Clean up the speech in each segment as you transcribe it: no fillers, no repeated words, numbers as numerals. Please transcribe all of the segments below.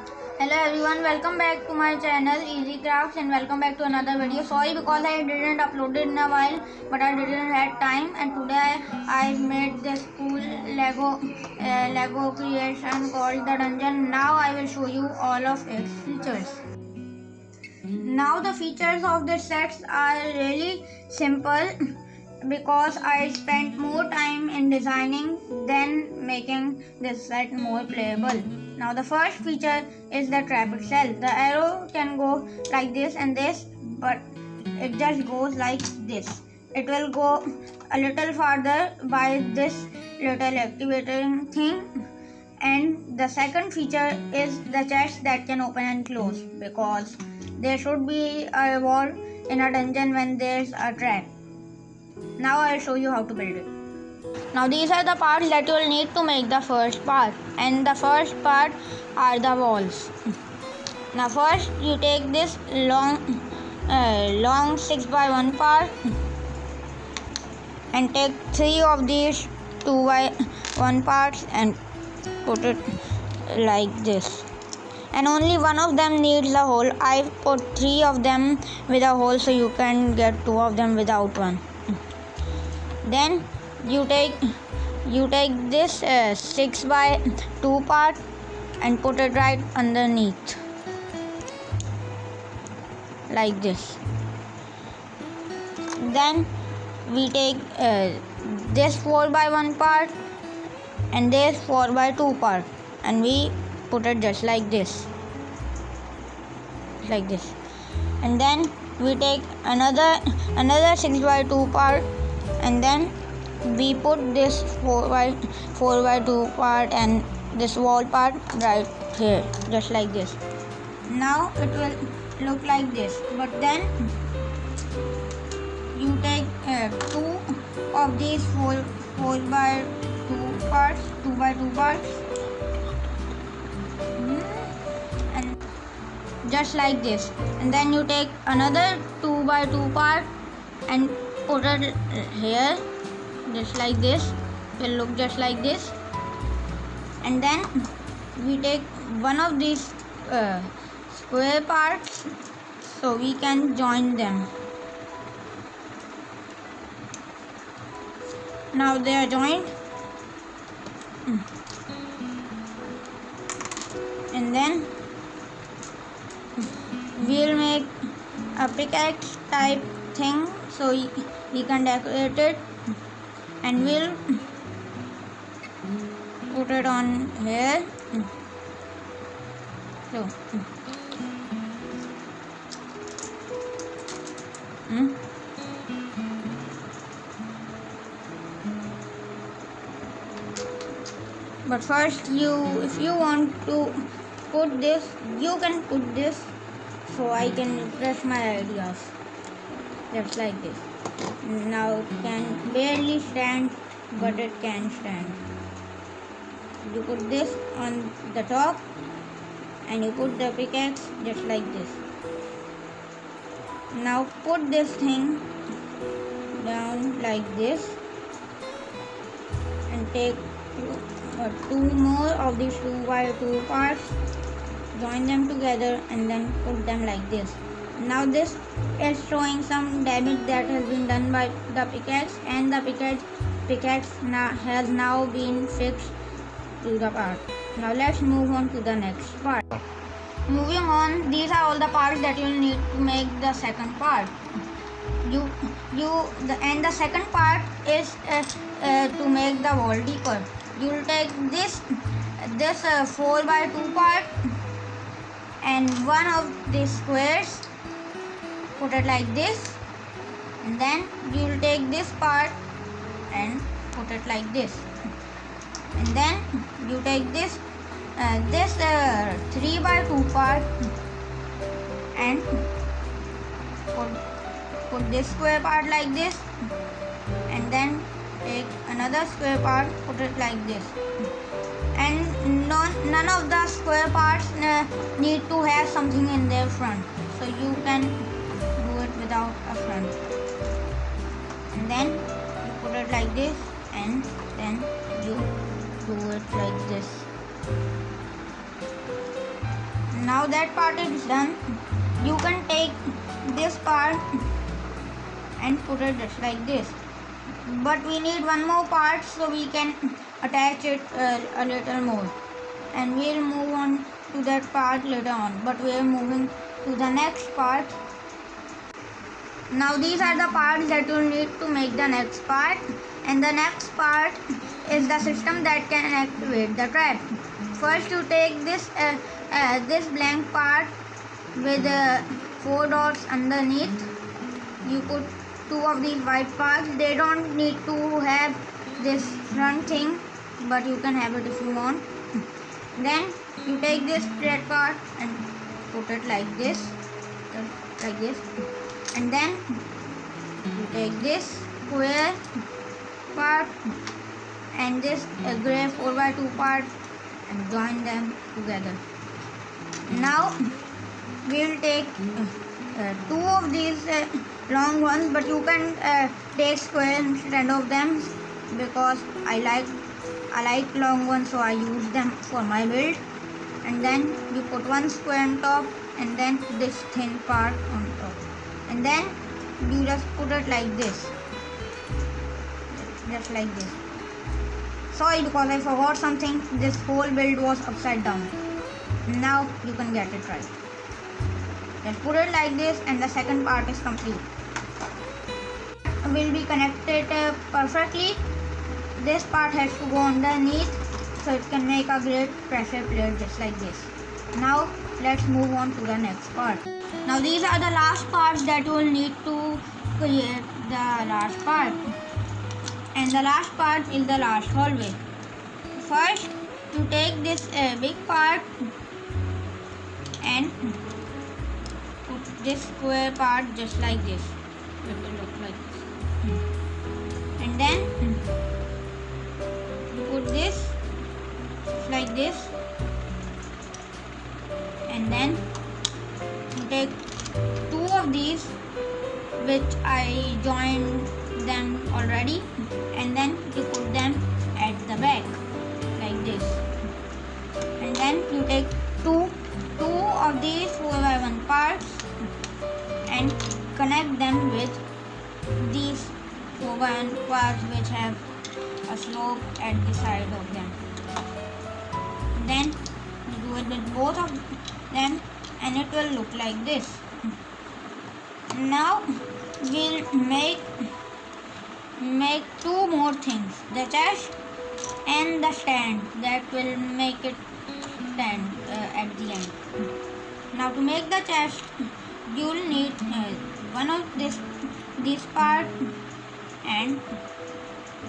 Hello everyone, welcome back to my channel Easy Crafts and welcome back to another video. Sorry because I didn't upload it in a while, but I didn't have time, and today I made this cool Lego creation called the dungeon. Now I will show you all of its features. Now the features of the sets are really simple because I spent more time in designing than making this set more playable. Now the first feature is the trap itself. The arrow can go like this and this, but it just goes like this. It will go a little farther by this little activating thing. And the second feature is the chest that can open and close, because there should be a reward in a dungeon when there's a trap. Now I'll show you how to build it. Now these are the parts that you will need to make the first part, and the first part are the walls. Now first you take this long 6x1 part and take 3 of these 2x1 parts and put it like this, and only one of them needs a hole. I put 3 of them with a hole so you can get 2 of them without one. Then you take this 6x2 part and put it right underneath like this. Then we take this 4x1 part and this 4x2 part and we put it just like this, and then we take another 6x2 part and then we put this 4x2 part and this wall part right here just like this. Now it will look like this, but then you take 2 of these 4x2 parts, 2x2 parts, and just like this, and then you take another 2x2 part and put it here just like this. It will look just like this, and then we take one of these square parts so we can join them. Now they are joined, and then we'll make a pickaxe type thing so we can decorate it, and we'll put it on here. So but first if you want to put this, you can put this so I can refresh my ideas just like this. Now it can barely stand, but it can stand. You put this on the top and you put the pickaxe just like this. Now put this thing down like this and take 2 more of these 2x2 parts, join them together and then put them like this. Now this is showing some damage that has been done by the pickaxe, and the pickaxe has now been fixed to the part. Now let's move on to the next part. Moving on, these are all the parts that you will need to make the second part. And the second part is to make the wall decor. You will take this 4x2 part and one of these squares, put it like this, and then you will take this part and put it like this, and then you take this 3x2 part and put this square part like this, and then take another square part, put it like this, and none of the square parts need to have something in their front, so you can do it without a front, and then you put it like this, and then you do it like this. Now that part is done, you can take this part and put it just like this. But we need one more part so we can attach it a little more, and we'll move on to that part later on. But we are moving to the next part. Now these are the parts that you need to make the next part, and the next part is the system that can activate the trap. First you take this blank part with 4 dots underneath. You put 2 of these white parts. They don't need to have this front thing, but you can have it if you want. Then you take this red part and put it like this, and then you take this square part and this gray 4x2 part and join them together. Now we'll take 2 of these long ones, but you can take square instead of them, because I like long ones, so I use them for my build. And then you put one square on top, and then this thin part on top, and then you just put it like this, just like this. Sorry, because I forgot something. This whole build was upside down. Now you can get it right. Just put it like this, and the second part is complete. Will be connected perfectly. This part has to go underneath so it can make a great pressure plate just like this. Now let's move on to the next part. Now these are the last parts that you will need to create the last part, and the last part is the last hallway. First you take this big part and put this square part just like this. It will look like this. And then you put this like this, and then you take 2 of these which I joined them already, and then you put them at the back like this, and then you take two of these 4x1 parts and connect them with these 4x1 parts which have a slope at the side of them. Then you do it with both of them and it will look like this. Now we'll make 2 more things, the chest and the stand that will make it stand at the end. Now to make the chest, you will need one of this part and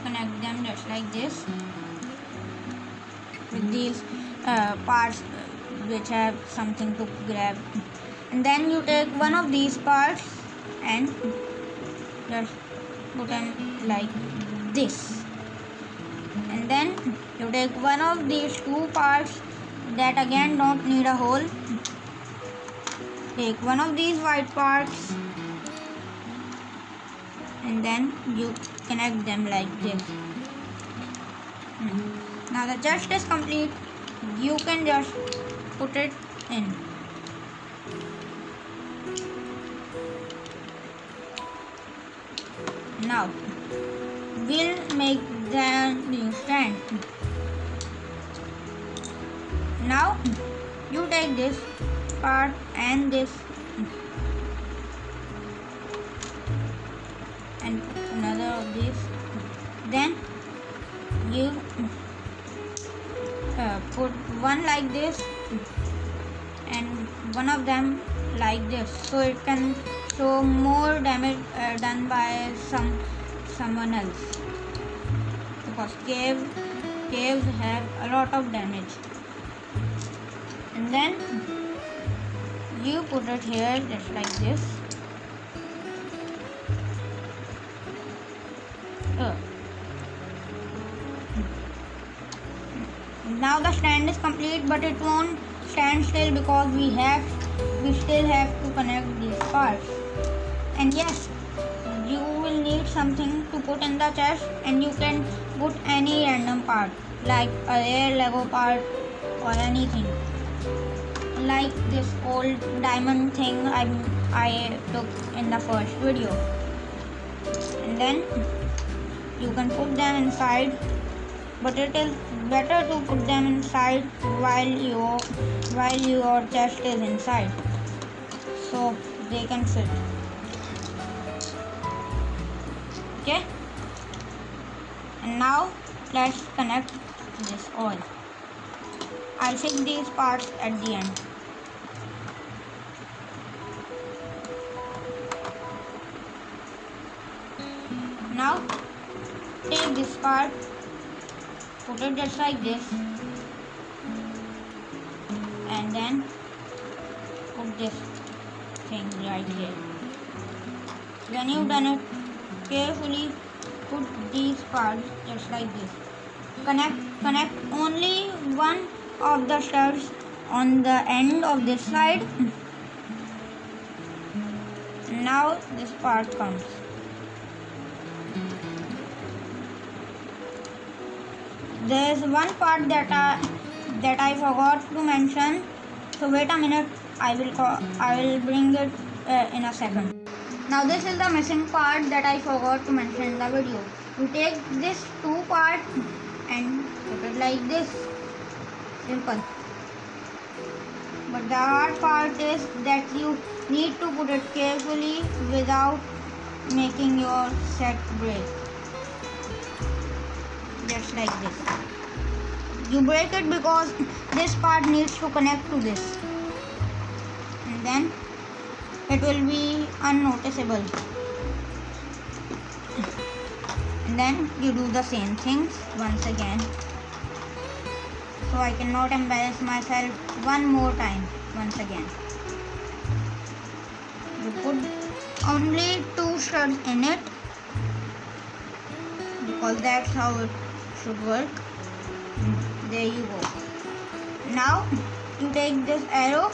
connect them just like this with these parts which have something to grab, and then you take one of these parts and just put them like this, and then you take one of these 2 parts that again don't need a hole. Take one of these white parts and then you connect them like this. Now the chest is complete. You can just put it in. Now we'll make the new stand. Now you take this part and this and put another of this. Then you put one like this and one of them like this, so it can show more damage done by someone else, because caves have a lot of damage. And then you put it here just like this. Now the stand is complete, but it won't stand still because we still have to connect these parts. And yes, you will need something to put in the chest, and you can put any random part like a rare Lego part or anything. like this old diamond thing I took in the first video, and then you can put them inside, but it is better to put them inside while your chest is inside, so they can fit. Okay, and now let's connect this all. I'll fix these parts at the end. Now take this part, put it just like this, and then put this thing right here. When you've done it, carefully put these parts just like this. Connect only one of the studs on the end of this side. Now this part comes. There is one part that I forgot to mention. So wait a minute. I will bring it in a second. Now this is the missing part that I forgot to mention in the video. You take this two parts and put it like this. Simple. But the hard part is that you need to put it carefully without making your set break. Just like this. You break it because this part needs to connect to this, and then it will be unnoticeable. And then you do the same things once again. So I cannot embarrass myself one more time. Once again, you put only two studs in it because that's how it should work. There you go. Now you take this arrow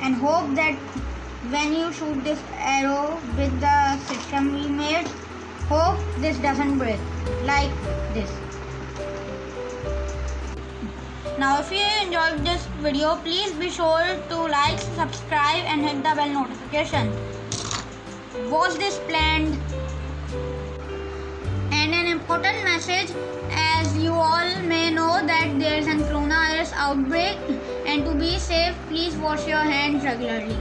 and hope that when you shoot this arrow with the system we made, hope this doesn't break like this. Now if you enjoyed this video, please be sure to like, subscribe and hit the bell notification. Was this planned? And an important message, as you all may know that there is a coronavirus outbreak, and to be safe, please wash your hands regularly.